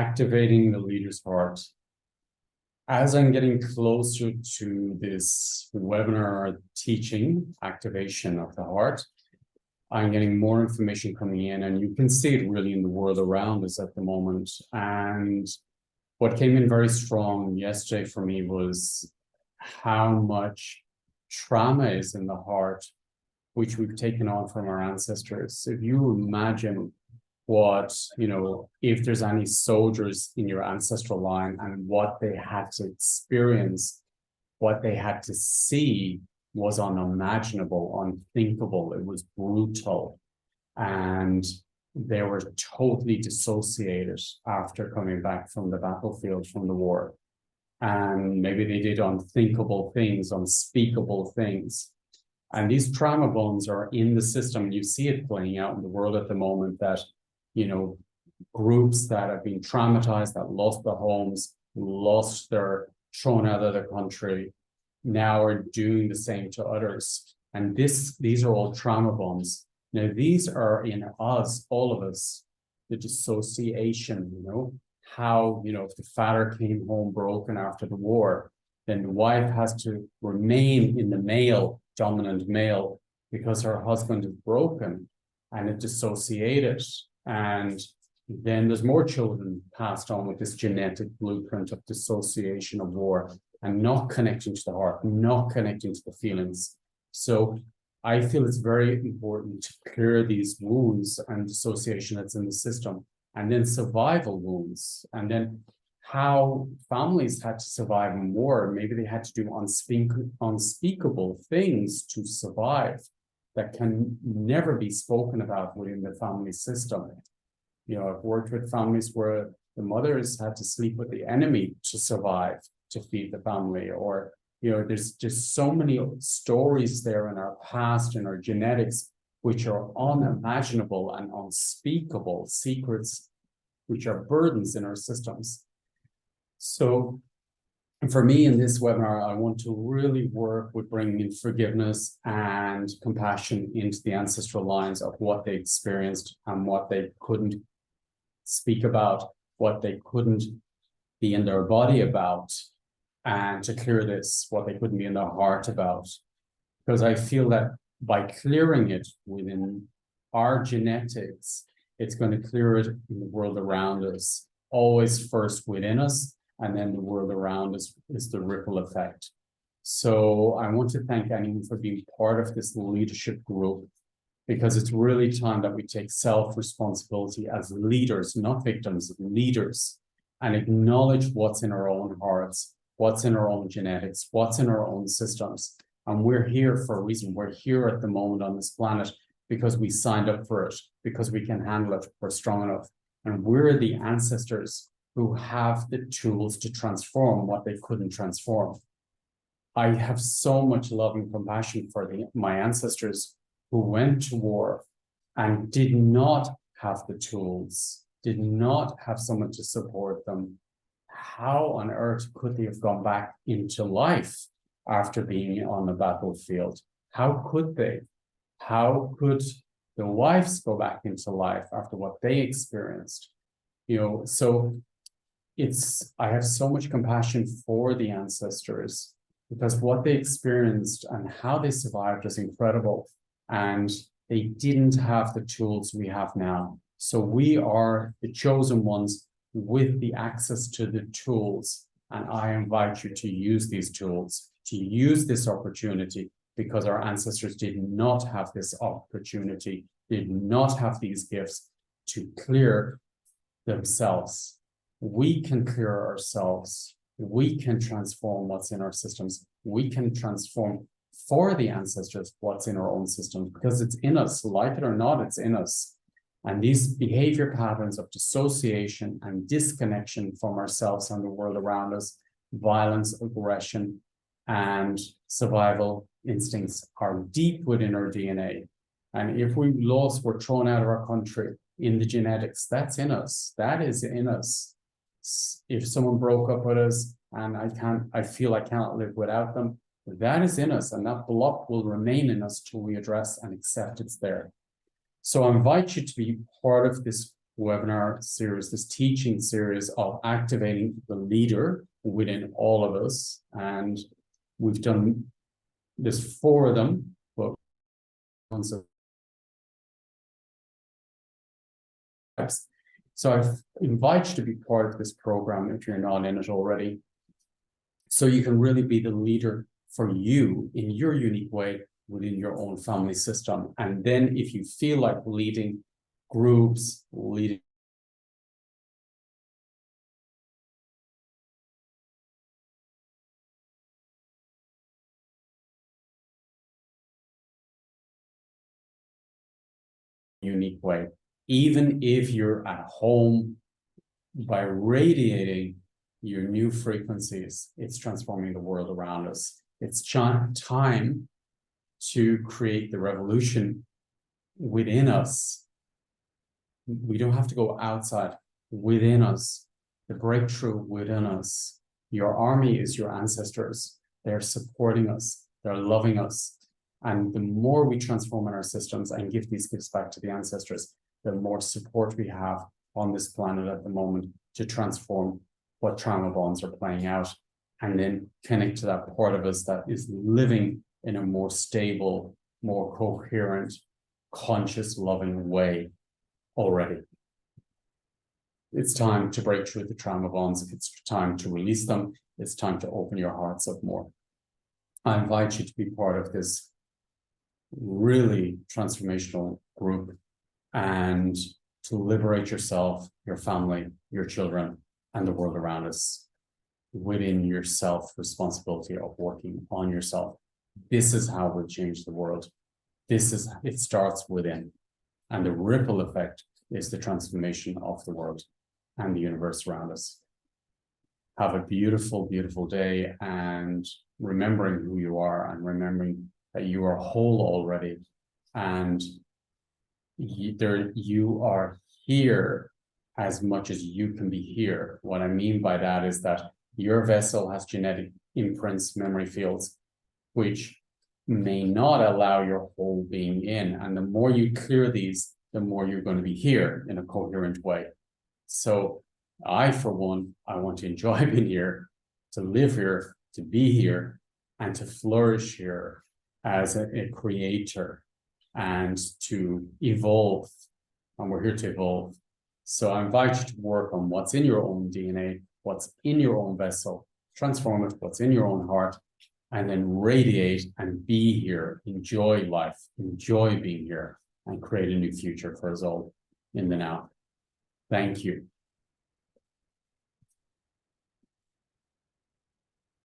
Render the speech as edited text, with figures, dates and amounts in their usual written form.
activating the leader's heart. As I'm getting closer to this webinar teaching activation of the heart, I'm getting more information coming in, and you can see it really in the world around us at the moment. And what came in very strong yesterday for me was how much trauma is in the heart, which we've taken on from our ancestors. If you imagine what, if there's any soldiers in your ancestral line and what they had to experience, what they had to see was unimaginable, unthinkable. It was brutal. And they were totally dissociated after coming back from the battlefield, from the war. And maybe they did unthinkable things, unspeakable things. And these trauma bonds are in the system. You see it playing out in the world at the moment that, groups that have been traumatized, that lost their homes, thrown out of the country, now are doing the same to others. And these are all trauma bonds. Now, these are in us, all of us, the dissociation, how, if the father came home broken after the war, then the wife has to remain in the dominant male, because her husband is broken and it dissociated. And then there's more children passed on with this genetic blueprint of dissociation of war and not connecting to the heart, not connecting to the feelings. So I feel it's very important to clear these wounds and dissociation that's in the system, and then survival wounds, and then how families had to survive in war. Maybe they had to do unspeakable things to survive that can never be spoken about within the family system. I've worked with families where the mothers had to sleep with the enemy to survive, to feed the family, or there's just so many stories there in our past and our genetics, which are unimaginable and unspeakable secrets, which are burdens in our systems. So for me in this webinar, I want to really work with bringing in forgiveness and compassion into the ancestral lines of what they experienced and what they couldn't speak about, what they couldn't be in their body about, and to clear this, what they couldn't be in their heart about. Because I feel that by clearing it within our genetics, it's going to clear it in the world around us, always first within us, and then the world around us is the ripple effect. So I want to thank anyone for being part of this leadership group, because it's really time that we take self-responsibility as leaders, not victims, leaders, and acknowledge what's in our own hearts, what's in our own genetics, what's in our own systems. And we're here for a reason. We're here at the moment on this planet because we signed up for it, because we can handle it, we're strong enough. And we're the ancestors who have the tools to transform what they couldn't transform. I have so much love and compassion for my ancestors who went to war and did not have the tools, did not have someone to support them. How on earth could they have gone back into life after being on the battlefield? How could they? How could the wives go back into life after what they experienced? So I have so much compassion for the ancestors, because what they experienced and how they survived is incredible. And they didn't have the tools we have now. So we are the chosen ones with the access to the tools. And I invite you to use these tools, to use this opportunity, because our ancestors did not have this opportunity, did not have these gifts to clear themselves. We can clear ourselves. We can transform what's in our systems. We can transform for the ancestors what's in our own systems, because it's in us. Like it or not, it's in us. And these behavior patterns of dissociation and disconnection from ourselves and the world around us, violence, aggression, and survival instincts are deep within our DNA. And if we're thrown out of our country in the genetics, that's in us. That is in us. If someone broke up with us and I feel I cannot live without them, that is in us, and that block will remain in us till we address and accept it's there. So I invite you to be part of this webinar series, this teaching series of activating the leader within all of us. And we've done this 4 of them, but so I invite you to be part of this program if you're not in it already, so you can really be the leader for you in your unique way within your own family system. And then if you feel like leading groups, leading unique way, even if you're at home, by radiating your new frequencies, it's transforming the world around us. It's time to create the revolution within us. We don't have to go outside, within us, the breakthrough within us. Your army is your ancestors. They're supporting us. They're loving us. And the more we transform in our systems and give these gifts back to the ancestors, the more support we have on this planet at the moment to transform what trauma bonds are playing out, and then connect to that part of us that is living in a more stable, more coherent, conscious, loving way already. It's time to break through the trauma bonds. It's time to release them. It's time to open your hearts up more. I invite you to be part of this really transformational group and to liberate yourself, your family, your children, and the world around us within your self-responsibility of working on yourself. This is how we'll change the world. It starts within. And the ripple effect is the transformation of the world and the universe around us. Have a beautiful, beautiful day, and remembering who you are and remembering that you are whole already, and you are here as much as you can be here. What I mean by that is that your vessel has genetic imprints, memory fields, which may not allow your whole being in. And the more you clear these, the more you're going to be here in a coherent way. So I, for one, I want to enjoy being here, to live here, to be here, and to flourish here as a creator and to evolve. And we're here to evolve. So I invite you to work on what's in your own DNA, what's in your own vessel, transform it, what's in your own heart, and then radiate and be here, enjoy life, enjoy being here, and create a new future for us all in the now. Thank you.